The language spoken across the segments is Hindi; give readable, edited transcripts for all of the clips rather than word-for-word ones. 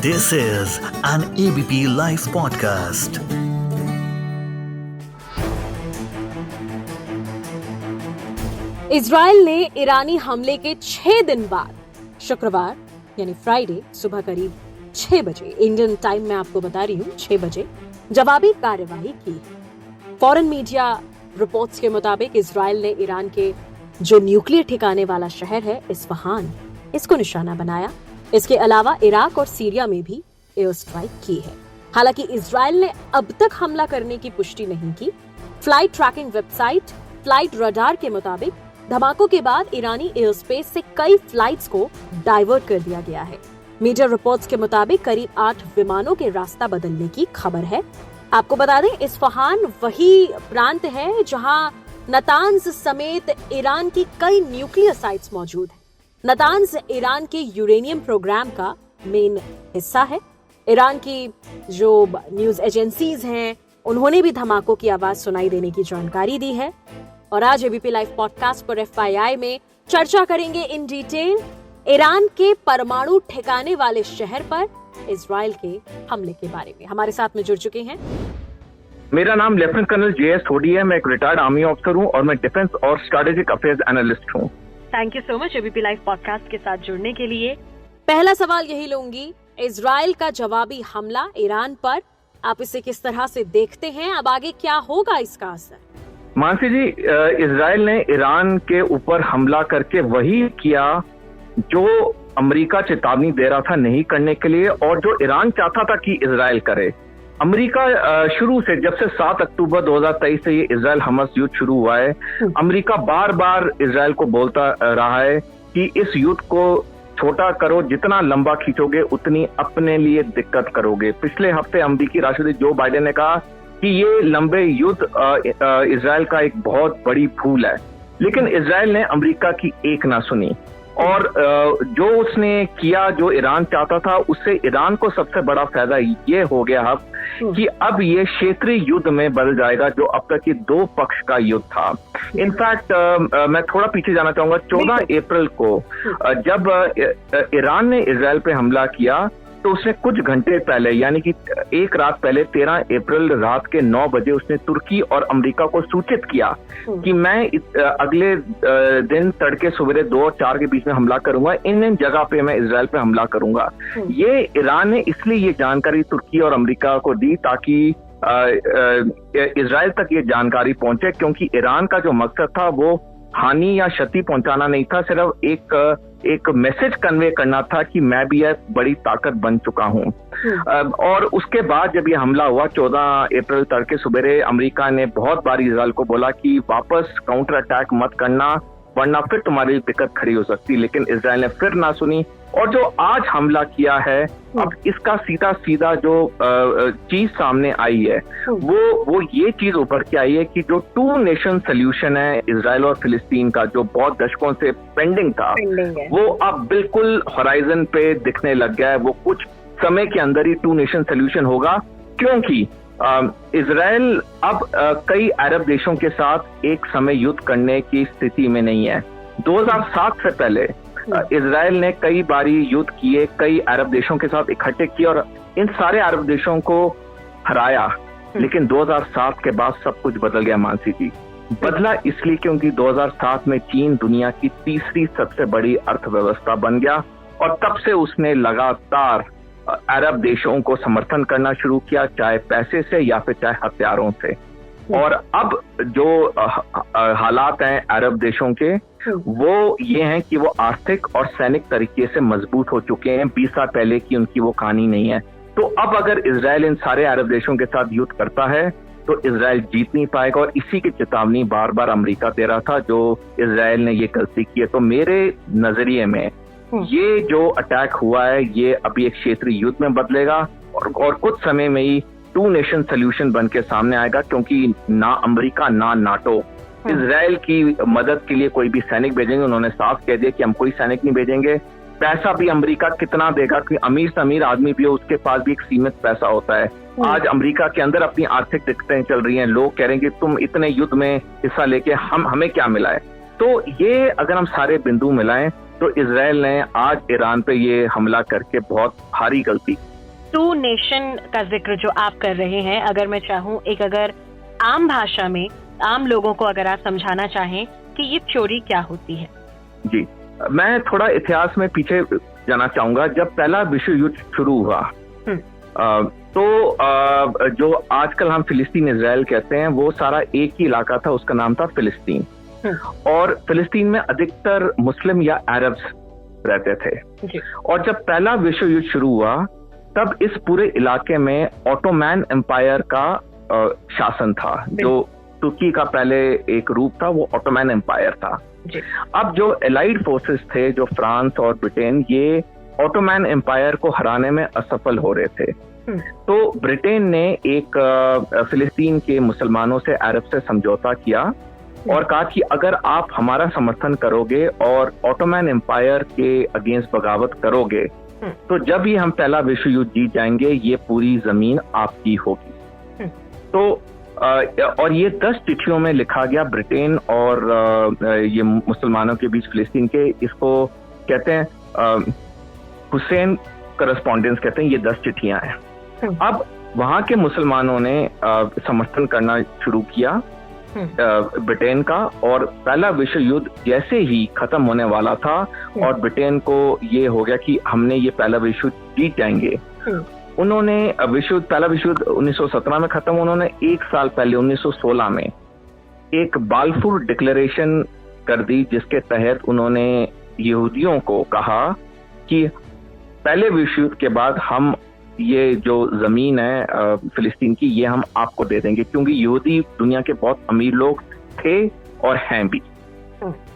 This is an ABP Life podcast. Israel ने ईरानी हमले के 6 दिन बाद शुक्रवार यानी फ्राइडे सुबह करीब 6 बजे इंडियन टाइम में आपको बता रही हूँ 6 बजे जवाबी कार्यवाही की है। फॉरेन मीडिया रिपोर्ट्स के मुताबिक इजराइल ने ईरान के जो न्यूक्लियर ठिकाने वाला शहर है इस्फहान, इसको निशाना बनाया। इसके अलावा इराक और सीरिया में भी एयर स्ट्राइक की है। हालांकि इजराइल ने अब तक हमला करने की पुष्टि नहीं की। Flight tracking website flight radar के मुताबिक धमाकों के बाद ईरानी एयर स्पेस से कई फ्लाइट्स को डाइवर्ट कर दिया गया है। मीडिया रिपोर्ट्स के मुताबिक करीब 8 विमानों के रास्ता बदलने की खबर है। आपको बता दें, इस्फहान वही प्रांत है जहां नतांज समेत ईरान की कई न्यूक्लियर साइट्स मौजूद हैं। नतांज ईरान के यूरेनियम प्रोग्राम का मेन हिस्सा है। ईरान की जो न्यूज एजेंसीज हैं उन्होंने भी धमाकों की आवाज सुनाई देने की जानकारी दी है। और आज एबीपी लाइव पॉडकास्ट पर FYI में चर्चा करेंगे इन डिटेल ईरान के परमाणु ठिकाने वाले शहर पर इजराइल के हमले के बारे में। हमारे साथ में जुड़ चुके हैं। मेरा नाम लेफ्टिनेंट कर्नल JS थोडी है। मैं एक रिटायर्ड आर्मी ऑफिसर हूँ और मैं डिफेंस और स्ट्रेटेजिक अफेयर्स एनालिस्ट हूँ। Thank you so much ABP live podcast के साथ जुड़ने के लिए। पहला सवाल यही लूंगी, इजराइल का जवाबी हमला ईरान पर, आप इसे किस तरह से देखते हैं? अब आगे क्या होगा इसका असर? मानसी जी, इजराइल ने ईरान के ऊपर हमला करके वही किया जो अमेरिका चेतावनी दे रहा था नहीं करने के लिए और जो ईरान चाहता था कि इजराइल करे। अमेरिका शुरू से, जब से 7 अक्टूबर 2023 से ये इजराइल हमास युद्ध शुरू हुआ है, अमेरिका बार बार इजराइल को बोलता रहा है कि इस युद्ध को छोटा करो, जितना लंबा खींचोगे उतनी अपने लिए दिक्कत करोगे। पिछले हफ्ते अमेरिकी राष्ट्रपति जो बाइडेन ने कहा कि ये लंबे युद्ध इजराइल का एक बहुत बड़ी भूल है, लेकिन इजराइल ने अमेरिका की एक ना सुनी और जो उसने किया, जो ईरान चाहता था, उससे ईरान को सबसे बड़ा फायदा ये हो गया अब कि अब ये क्षेत्रीय युद्ध में बदल जाएगा जो अब तक ये 2 पक्ष का युद्ध था। इनफैक्ट मैं थोड़ा पीछे जाना चाहूंगा। 14 अप्रैल को जब ईरान ने इजराइल पे हमला किया तो उसने कुछ घंटे पहले, यानी कि एक रात पहले 13 अप्रैल रात के 9 बजे उसने तुर्की और अमेरिका को सूचित किया कि मैं अगले दिन तड़के सवेरे 2 और 4 के बीच में हमला करूंगा, इन जगह पे मैं इजराइल पे हमला करूंगा। ये ईरान ने इसलिए ये जानकारी तुर्की और अमेरिका को दी ताकि इजराइल तक ये जानकारी पहुंचे, क्योंकि ईरान का जो मकसद था वो हानि या क्षति पहुंचाना नहीं था, सिर्फ एक मैसेज कन्वे करना था कि मैं भी एक बड़ी ताकत बन चुका हूं। और उसके बाद जब ये हमला हुआ 14 अप्रैल तड़के सुबेरे, अमेरिका ने बहुत बार इजराइल को बोला कि वापस काउंटर अटैक मत करना वरना फिर तुम्हारी दिक्कत खड़ी हो सकती, लेकिन इजराइल ने फिर ना सुनी। और जो आज हमला किया है, अब इसका सीधा जो चीज सामने आई है वो ये चीज उभर के आई है कि जो 2 नेशन सोल्यूशन है इजराइल और फिलिस्तीन का, जो बहुत दशकों से पेंडिंग था, वो अब बिल्कुल होराइजन पे दिखने लग गया है। वो कुछ समय के अंदर ही 2 नेशन सोल्यूशन होगा, क्योंकि इजराइल अब कई अरब देशों के साथ एक समय युद्ध करने की स्थिति में नहीं है। 2007 से पहले इजराइल ने कई बारी युद्ध किए, कई अरब देशों के साथ इकट्ठे किए और इन सारे अरब देशों को हराया, लेकिन 2007 के बाद सब कुछ बदल गया। मानसी जी, बदला इसलिए क्योंकि 2007 में चीन दुनिया की तीसरी सबसे बड़ी अर्थव्यवस्था बन गया और तब से उसने लगातार अरब देशों को समर्थन करना शुरू किया, चाहे पैसे से या फिर चाहे हथियारों से। और अब जो हालात हैं अरब देशों के, वो ये हैं कि वो आर्थिक और सैनिक तरीके से मजबूत हो चुके हैं। 20 साल पहले की उनकी वो कहानी नहीं है। तो अब अगर इजराइल इन सारे अरब देशों के साथ युद्ध करता है तो इजराइल जीत नहीं पाएगा और इसी की चेतावनी बार बार अमेरिका दे रहा था, जो इजराइल ने ये गलती की है। तो मेरे नजरिए में ये जो अटैक हुआ है ये अभी एक क्षेत्रीय युद्ध में बदलेगा और कुछ समय में ही 2 नेशन सोल्यूशन बन के सामने आएगा, क्योंकि ना अमेरिका ना नाटो इजराइल की मदद के लिए कोई भी सैनिक भेजेंगे। उन्होंने साफ कह दिया कि हम कोई सैनिक नहीं भेजेंगे। पैसा भी अमेरिका कितना देगा, क्योंकि अमीर से अमीर आदमी भी हो, उसके पास भी एक सीमित पैसा होता है। आज अमेरिका के अंदर अपनी आर्थिक दिक्कतें चल रही हैं, लोग कह रहे हैं कि तुम इतने युद्ध में हिस्सा लेके हमें क्या मिला है। तो ये अगर हम सारे बिंदु मिलाएं तो इजराइल ने आज ईरान पे ये हमला करके बहुत भारी गलती टू नेशन का जिक्र जो आप कर रहे हैं, अगर मैं चाहूँ अगर आम भाषा में आम लोगों को अगर आप समझाना चाहें कि ये चोरी क्या होती है। जी, मैं थोड़ा इतिहास में पीछे जाना चाहूंगा। जब पहला विश्व युद्ध शुरू हुआ तो जो आजकल हम फिलिस्तीन इजराइल कहते हैं, वो सारा एक ही इलाका था, उसका नाम था फिलिस्तीन। और फिलिस्तीन में अधिकतर मुस्लिम या अरब्स रहते थे। और जब पहला विश्व युद्ध शुरू हुआ तब इस पूरे इलाके में ऑटोमैन एम्पायर का शासन था। जो तुर्की का पहले एक रूप था वो ऑटोमैन एम्पायर था। अब जो एलाइड फोर्सेस थे, जो फ्रांस और ब्रिटेन, ये ऑटोमैन एम्पायर को हराने में असफल हो रहे थे। तो ब्रिटेन ने एक फिलिस्तीन के मुसलमानों से, अरब से समझौता किया और कहा कि अगर आप हमारा समर्थन करोगे और ऑटोमैन एम्पायर के अगेंस्ट बगावत करोगे तो जब ही हम पहला विश्व युद्ध जीत जाएंगे ये पूरी जमीन आपकी होगी। तो और ये 10 चिट्ठियों में लिखा गया ब्रिटेन और ये मुसलमानों के बीच फिलिस्तीन के, इसको कहते हैं हुसैन करस्पॉन्डेंस कहते हैं। ये 10 चिट्ठियां हैं। अब वहां के मुसलमानों ने समर्थन करना शुरू किया ब्रिटेन का, और पहला विश्व युद्ध जैसे ही खत्म होने वाला था और ब्रिटेन को ये हो गया कि हमने ये पहला विश्व युद्ध जीत जाएंगे, उन्होंने पहला विश्व युद्ध 1917 में खत्म। उन्होंने एक साल पहले 1916 में एक बाल्फूर डिक्लेरेशन कर दी, जिसके तहत उन्होंने यहूदियों को कहा कि पहले विश्व युद्ध के बाद हम ये जो जमीन है फिलिस्तीन की, ये हम आपको दे देंगे, क्योंकि यहूदी दुनिया के बहुत अमीर लोग थे और हैं भी।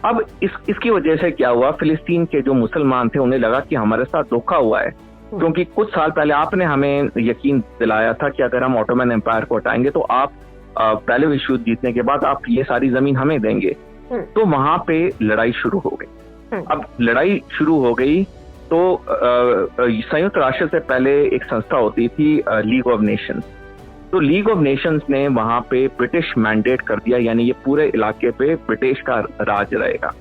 अब इसकी वजह से क्या हुआ, फिलिस्तीन के जो मुसलमान थे उन्हें लगा कि हमारे साथ धोखा हुआ है, क्योंकि कुछ साल पहले आपने हमें यकीन दिलाया था कि अगर हम ऑटोमैन एम्पायर को हटाएंगे तो आप पहले विश्व युद्ध जीतने के बाद आप ये सारी जमीन हमें देंगे। तो वहां पे लड़ाई शुरू हो गई। अब लड़ाई शुरू हो गई तो संयुक्त राष्ट्र से पहले एक संस्था होती थी लीग ऑफ नेशंस। तो लीग ऑफ नेशंस ने वहां पे ब्रिटिश मैंडेट कर दिया, यानी ये पूरे इलाके पे ब्रिटिश का राज रहेगा।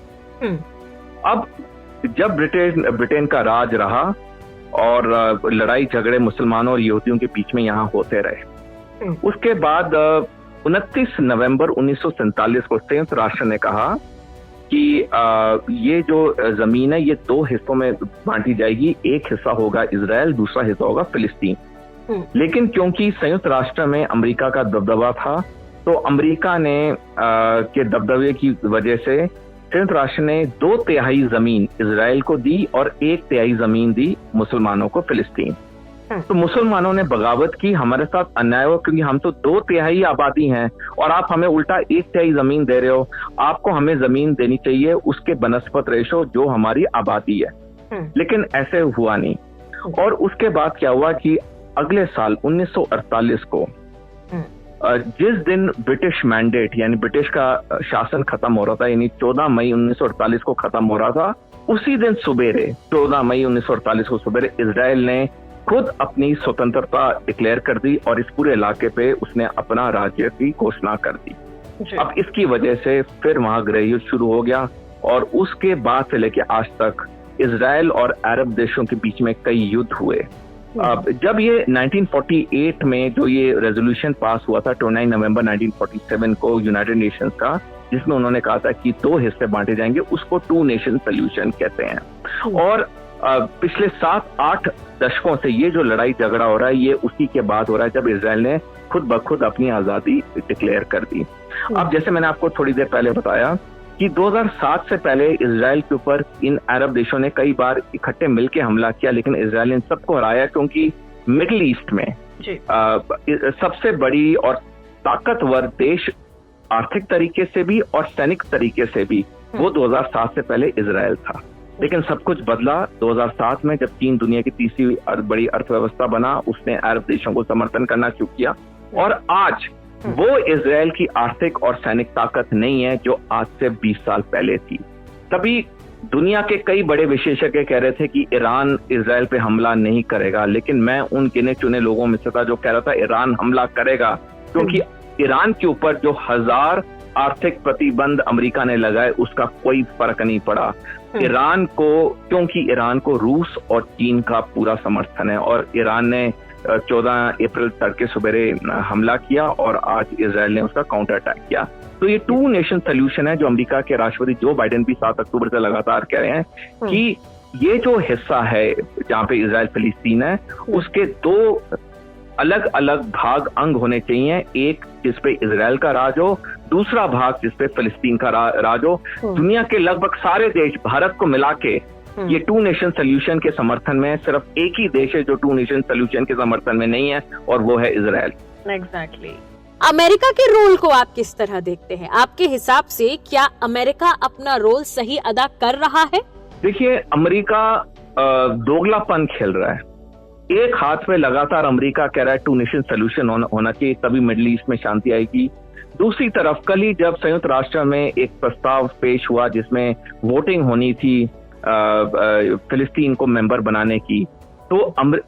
अब जब ब्रिटेन का राज रहा और लड़ाई झगड़े मुसलमानों और यहूदियों के बीच में यहाँ होते रहे, उसके बाद 29 नवंबर 1947 को संयुक्त राष्ट्र ने कहा कि ये जो जमीन है ये 2 हिस्सों में बांटी जाएगी। एक हिस्सा होगा इजराइल, दूसरा हिस्सा होगा फिलिस्तीन। लेकिन क्योंकि संयुक्त राष्ट्र में अमेरिका का दबदबा था, तो अमेरिका ने के दबदबे की वजह से संयुक्त राष्ट्र ने 2/3 जमीन इजराइल को दी और 1/3 जमीन दी मुसलमानों को फिलिस्तीन। तो मुसलमानों ने बगावत की, हमारे साथ अन्याय हो, क्योंकि हम तो 2/3 आबादी हैं और आप हमें उल्टा 1/3 जमीन दे रहे हो। आपको हमें जमीन देनी चाहिए उसके बनस्पत रेशो जो हमारी आबादी है। लेकिन ऐसे हुआ नहीं। और उसके बाद क्या हुआ कि अगले साल 1948 को जिस दिन ब्रिटिश मैंडेट यानी ब्रिटिश का शासन खत्म हो रहा था, यानी 14 मई 1948 को खत्म हो रहा था, उसी दिन सुबेरे 14 मई 1948 को सुबेरे इजराइल ने खुद अपनी स्वतंत्रता डिक्लेयर कर दी और इस पूरे इलाके पे उसने अपना राज्य की घोषणा कर दी। अब इसकी वजह से फिर वहां गृहयुद्ध शुरू हो गया और उसके बाद से लेके आज तक इजराइल और अरब देशों के बीच में कई युद्ध हुए। अब जब ये 1948 में जो ये रेजोल्यूशन पास हुआ था 29 नवंबर 1947 को यूनाइटेड नेशंस का, जिसमें उन्होंने कहा था कि 2 हिस्से बांटे जाएंगे, उसको 2 नेशन सोल्यूशन कहते हैं। और पिछले 7-8 दशकों से ये जो लड़ाई झगड़ा हो रहा है ये उसी के बाद हो रहा है जब इजराइल ने खुद ब खुद अपनी आजादी डिक्लेयर कर दी। अब जैसे मैंने आपको थोड़ी देर पहले बताया कि 2007 से पहले इजराइल के ऊपर इन अरब देशों ने कई बार इकट्ठे मिलकर हमला किया, लेकिन इजराइल ने सबको हराया, क्योंकि मिडिल ईस्ट में सबसे बड़ी और ताकतवर देश आर्थिक तरीके से भी और सैनिक तरीके से भी वो 2007 से पहले इजराइल था। लेकिन सब कुछ बदला 2007 में, जब चीन दुनिया की तीसरी बड़ी अर्थव्यवस्था बना, उसने अरब देशों को समर्थन करना शुरू किया और आज वो इजराइल की आर्थिक और सैनिक ताकत नहीं है जो आज से 20 साल पहले थी। तभी दुनिया के कई बड़े विशेषज्ञ कह रहे थे कि ईरान इजराइल पे हमला नहीं करेगा, लेकिन मैं उन गिने चुने लोगों में से था जो कह रहा था ईरान हमला करेगा, क्योंकि ईरान के ऊपर जो 1000 आर्थिक प्रतिबंध अमेरिका ने लगाए उसका कोई फर्क नहीं पड़ा ईरान को, क्योंकि ईरान को रूस और चीन का पूरा समर्थन है और ईरान ने 14 अप्रैल तड़के सवेरे हमला किया और आज इजराइल ने उसका काउंटर अटैक किया। तो ये 2 नेशन सोल्यूशन है जो अमेरिका के राष्ट्रपति जो बाइडेन भी 7 अक्टूबर से लगातार कह रहे हैं कि ये जो हिस्सा है जहाँ पे इजराइल फिलिस्तीन है उसके 2 अलग अलग भाग अंग होने चाहिए, एक जिसपे इजराइल का राज हो, दूसरा भाग जिसपे फिलिस्तीन का राज हो। दुनिया के लगभग सारे देश भारत को मिला के ये 2 नेशन सोल्यूशन के समर्थन में, सिर्फ एक ही देश है जो 2 नेशन सोल्यूशन के समर्थन में नहीं है और वो है इजराइल। एग्जैक्टली। अमेरिका के रोल को आप किस तरह देखते हैं? आपके हिसाब से क्या अमेरिका अपना रोल सही अदा कर रहा है? देखिए, अमेरिका दोगलापन खेल रहा है। एक हाथ में लगातार अमेरिका कह रहा है 2 नेशन सोल्यूशन होना चाहिए, तभी मिडिल ईस्ट में शांति आएगी। दूसरी तरफ कल ही जब संयुक्त राष्ट्र में एक प्रस्ताव पेश हुआ जिसमें वोटिंग होनी थी फिलिस्तीन को मेंबर बनाने की, तो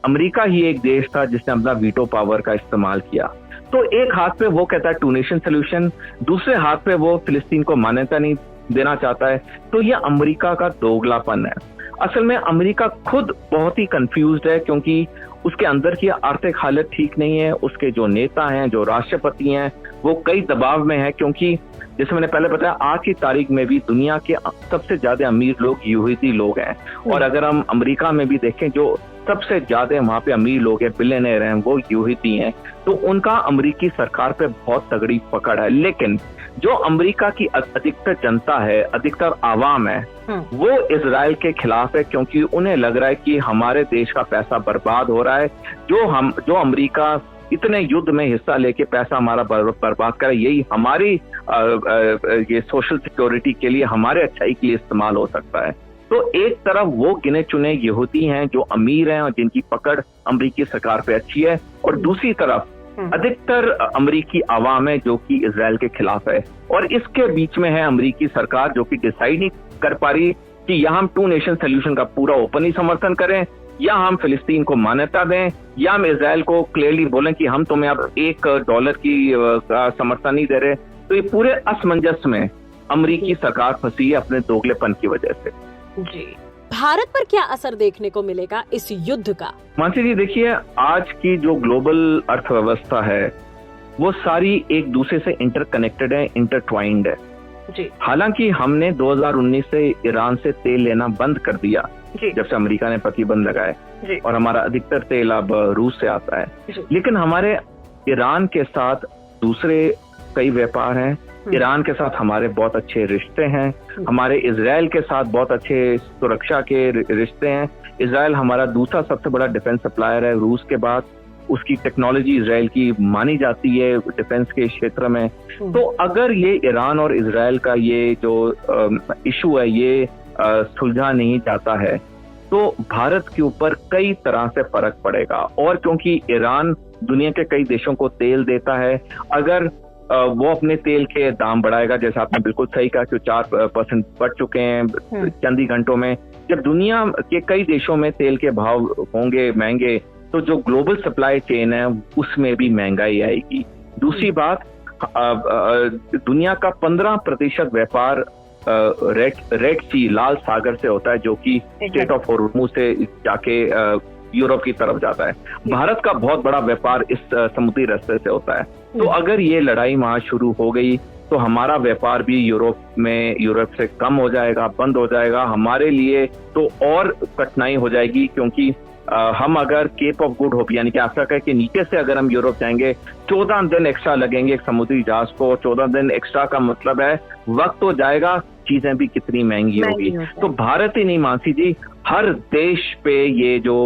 अमेरिका ही एक देश था जिसने अपना वीटो पावर का इस्तेमाल किया। तो एक हाथ पे वो कहता है 2 नेशन सोल्यूशन, दूसरे हाथ पे वो फिलिस्तीन को मान्यता नहीं देना चाहता है। तो ये अमेरिका का दोगलापन है। असल में अमेरिका खुद बहुत ही कंफ्यूज्ड है क्योंकि उसके अंदर की आर्थिक हालत ठीक नहीं है। उसके जो नेता हैं, जो राष्ट्रपति हैं, वो कई दबाव में है क्योंकि जैसे मैंने पहले बताया, आज की तारीख में भी दुनिया के सबसे ज्यादा अमीर लोग यहूदी लोग हैं। और अगर हम अमेरिका में भी देखें, जो सबसे ज्यादा वहां पे अमीर लोग हैं, बिलियनर हैं, वो यहूदी हैं। तो उनका अमेरिकी सरकार पे बहुत तगड़ी पकड़ है। लेकिन जो अमेरिका की अधिकतर जनता है, अधिकतर आवाम है, वो इजराइल के खिलाफ है क्योंकि उन्हें लग रहा है कि हमारे देश का पैसा बर्बाद हो रहा है। जो अमेरिका इतने युद्ध में हिस्सा लेके पैसा हमारा बर्बाद करे, यही हमारी ये सोशल सिक्योरिटी के लिए, हमारे अच्छाई के लिए इस्तेमाल हो सकता है। तो एक तरफ वो गिने चुने यहूदी हैं जो अमीर हैं और जिनकी पकड़ अमेरिकी सरकार पे अच्छी है, और दूसरी तरफ अधिकतर अमेरिकी आवाम है जो कि इजराइल के खिलाफ है। और इसके बीच में है अमेरिकी सरकार जो कि डिसाइड नहीं कर पा रही कि या हम 2 नेशन सोल्यूशन का पूरा ओपनली समर्थन करें, या हम फिलिस्तीन को मान्यता दें, या हम इजराइल को क्लियरली बोलें कि हम तुम्हें अब $1 की समर्थन नहीं दे रहे। तो ये पूरे असमंजस में अमेरिकी सरकार फंसी है अपने दोगलेपन की वजह से। जी, भारत पर क्या असर देखने को मिलेगा इस युद्ध का? मानसी जी, देखिए, आज की जो ग्लोबल अर्थव्यवस्था है वो सारी एक दूसरे से इंटरकनेक्टेड है, इंटरट्वाइंड है। जी। हालांकि हमने 2019 से ईरान से तेल लेना बंद कर दिया जब से अमेरिका ने प्रतिबंध लगाए, और हमारा अधिकतर तेल अब रूस से आता है। लेकिन हमारे ईरान के साथ दूसरे कई व्यापार हैं। ईरान के साथ हमारे बहुत अच्छे रिश्ते हैं। हमारे इजराइल के साथ बहुत अच्छे सुरक्षा के रिश्ते हैं। इजराइल हमारा दूसरा सबसे बड़ा डिफेंस सप्लायर है रूस के बाद। उसकी टेक्नोलॉजी इजराइल की मानी जाती है डिफेंस के क्षेत्र में। तो अगर ये ईरान और इजराइल का ये जो इशू है ये सुलझा नहीं जाता है तो भारत के ऊपर कई तरह से फर्क पड़ेगा। और क्योंकि ईरान दुनिया के कई देशों को तेल देता है, अगर वो अपने तेल के दाम बढ़ाएगा, जैसा आपने बिल्कुल सही कहा कि 4% बढ़ चुके हैं चंद ही घंटों में, जब दुनिया के कई देशों में तेल के भाव होंगे महंगे, तो जो ग्लोबल सप्लाई चेन है उसमें भी महंगाई आएगी। दूसरी बात, दुनिया का 15% व्यापार रेड सी, लाल सागर से होता है, जो कि स्टेट ऑफ हॉर्मुज से जाके यूरोप की तरफ जाता है। भारत का बहुत बड़ा व्यापार इस समुद्री रास्ते से होता है। तो अगर ये लड़ाई वहां शुरू हो गई तो हमारा व्यापार भी यूरोप से कम हो जाएगा, बंद हो जाएगा। हमारे लिए तो और कठिनाई हो जाएगी क्योंकि हम अगर केप ऑफ गुड होप यानी कि अफ्रीका के नीचे से अगर हम यूरोप जाएंगे 14 दिन एक्स्ट्रा लगेंगे एक समुद्री जहाज को। 14 दिन एक्स्ट्रा का मतलब है वक्त तो जाएगा, चीजें भी कितनी महंगी होगी। तो भारत ही नहीं मानसी जी, हर देश पे ये जो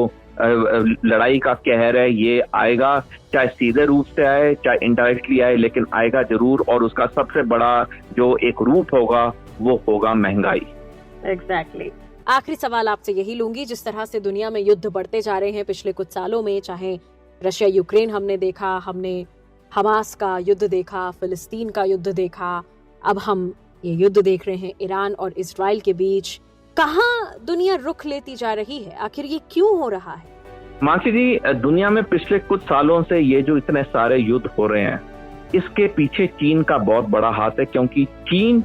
लड़ाई का कहर है ये आएगा, चाहे सीधे रूप से आए चाहे इनडायरेक्टली आए, लेकिन आएगा जरूर। और उसका सबसे बड़ा जो एक रूप होगा वो होगा महंगाई। एग्जैक्टली। आखिरी सवाल आपसे यही लूंगी, जिस तरह से दुनिया में युद्ध बढ़ते जा रहे हैं पिछले कुछ सालों में, चाहे रशिया यूक्रेन हमने देखा, हमने हमास का युद्ध देखा, फिलिस्तीन का युद्ध देखा, अब हम ये युद्ध देख रहे हैं ईरान और इजराइल के बीच। कहाँ दुनिया रुख लेती जा रही है? आखिर ये क्यों हो रहा है? मानसी जी, दुनिया में पिछले कुछ सालों से ये जो इतने सारे युद्ध हो रहे हैं, इसके पीछे चीन का बहुत बड़ा हाथ है, क्योंकि चीन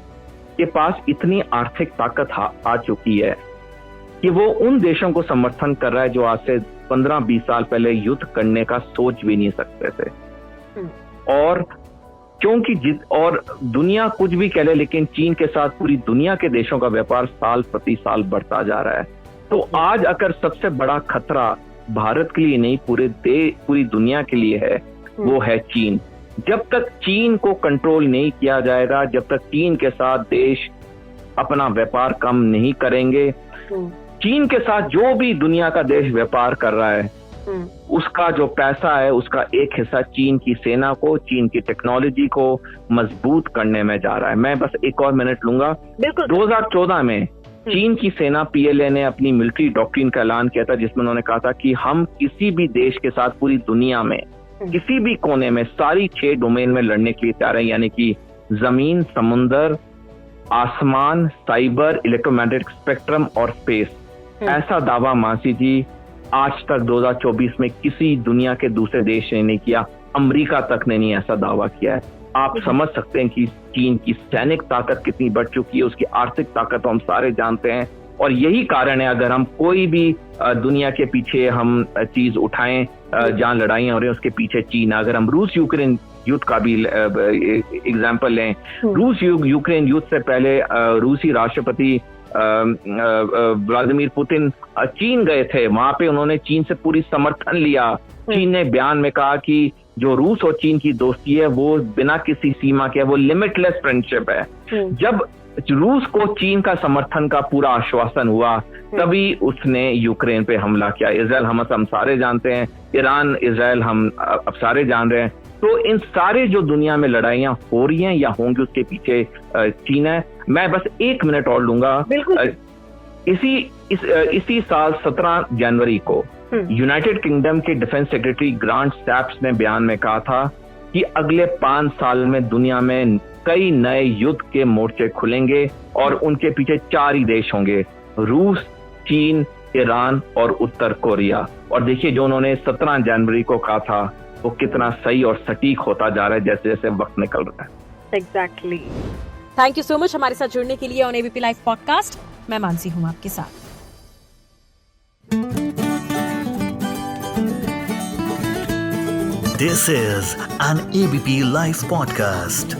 के पास इतनी आर्थिक ताकत आ चुकी है कि वो उन देशों को समर्थन कर रहा है जो आज से 15-20 साल पहले युद्ध करने का सोच भी नहीं सकते थे। और क्योंकि और दुनिया कुछ भी कह ले, लेकिन चीन के साथ पूरी दुनिया के देशों का व्यापार साल प्रति साल बढ़ता जा रहा है। तो आज अगर सबसे बड़ा खतरा भारत के लिए नहीं, पूरी दुनिया के लिए है, वो है चीन। जब तक चीन को कंट्रोल नहीं किया जाएगा, जब तक चीन के साथ देश अपना व्यापार कम नहीं करेंगे, चीन के साथ जो भी दुनिया का देश व्यापार कर रहा है, उसका जो पैसा है उसका एक हिस्सा चीन की सेना को, चीन की टेक्नोलॉजी को मजबूत करने में जा रहा है। मैं बस एक और मिनट लूंगा। 2014 में चीन की सेना PLA ने अपनी मिलिट्री डॉक्ट्रिन का ऐलान किया था, जिसमें उन्होंने कहा था कि हम किसी भी देश के साथ पूरी दुनिया में किसी भी कोने में सारी 6 डोमेन में लड़ने के लिए तैयार है, यानी कि जमीन, समुंदर, आसमान, साइबर, इलेक्ट्रोमैग्नेटिक स्पेक्ट्रम और स्पेस। ऐसा दावा मानसी जी आज तक 2024 में किसी दुनिया के दूसरे देश ने नहीं किया, अमेरिका तक ने नहीं ऐसा दावा किया है। आप समझ सकते हैं कि चीन की सैनिक ताकत कितनी बढ़ चुकी है, उसकी आर्थिक ताकत तो हम सारे जानते हैं। और यही कारण है, अगर हम कोई भी दुनिया के पीछे हम चीज उठाएं, जहां लड़ाइयां हो रही हैं उसके पीछे चीन। अगर हम रूस यूक्रेन युद्ध का भी एग्जाम्पल लें, रूस यूक्रेन युद्ध से पहले रूसी राष्ट्रपति व्लादिमीर पुतिन चीन गए थे। वहां पे उन्होंने चीन से पूरी समर्थन लिया। चीन ने बयान में कहा कि जो रूस और चीन की दोस्ती है वो बिना किसी सीमा के, वो लिमिटलेस फ्रेंडशिप है। जब रूस को चीन का समर्थन का पूरा आश्वासन हुआ, तभी उसने यूक्रेन पे हमला किया। इजराइल हमास हम सारे जानते हैं, ईरान इजराइल हम अब सारे जान रहे हैं। तो इन सारे जो दुनिया में लड़ाइयां हो रही हैं या होंगी, उसके पीछे चीन है। मैं बस 1 मिनट और लूंगा। इसी साल 17 जनवरी को यूनाइटेड किंगडम के डिफेंस सेक्रेटरी ग्रांट शैप्स ने बयान में कहा था कि अगले 5 साल में दुनिया में कई नए युद्ध के मोर्चे खुलेंगे और उनके पीछे 4 ही देश होंगे, रूस, चीन, ईरान और उत्तर कोरिया। और देखिए जो उन्होंने 17 जनवरी को कहा था वो कितना सही और सटीक होता जा रहा है जैसे जैसे वक्त निकल रहा है। Exactly. Thank you so much हमारे साथ जुड़ने के लिए ऑन एबीपी लाइव पॉडकास्ट। मैं मानसी हूँ आपके साथ। This is an ABP Live podcast.